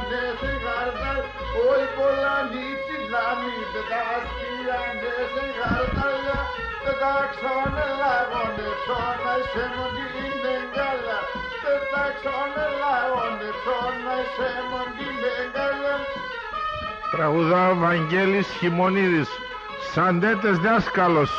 σε χαρτάλ, όχι πολλά νύψιλα μη πετάστια σε χαρτάλια, πετάξανε λαγόνε ψώνα σε μοντήν μπεγκάλα, πετάξανε λαγόνε ψώνα σε μοντήν μπεγκάλα. Τραγουδά ο Βαγγέλης Χιμονίδης, Σαντέτες δάσκαλος.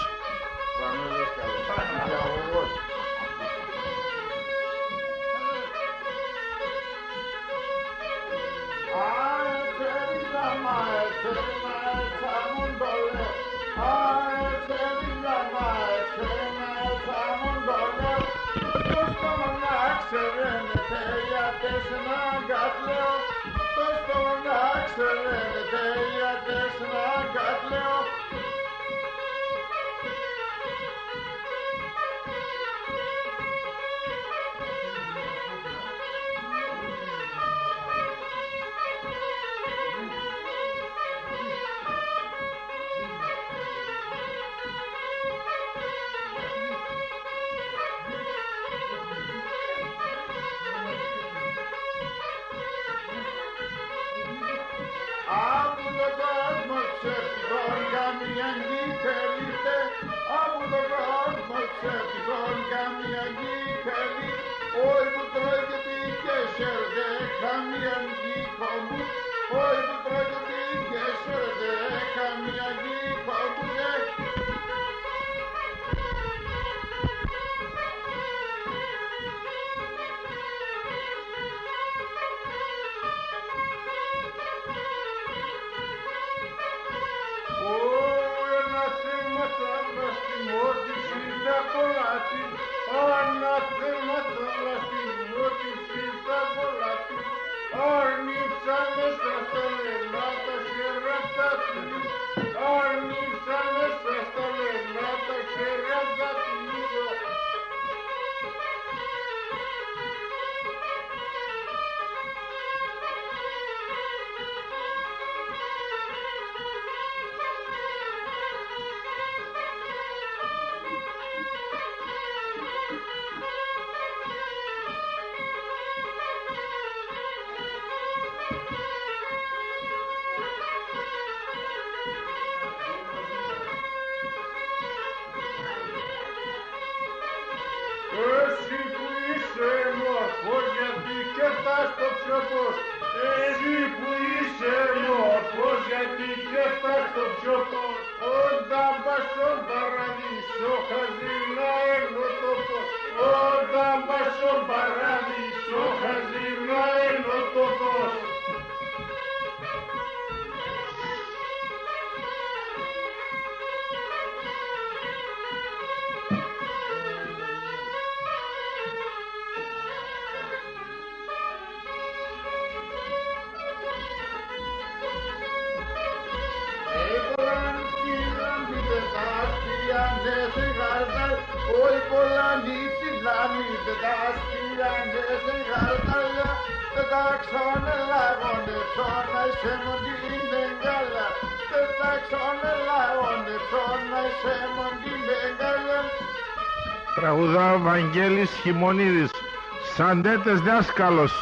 Όχι πολλά νύψιλα μη πετάστια σε χαρτάλια, πετάξανε λαγόνε ψώνα σε μοντήν μπεγκάλα, πετάξανε λαγόνε ψώνα σε μοντήν μπεγκάλα. Τραγουδά ο Βαγγέλης Χιμονίδης, Σαντέτες δάσκαλος.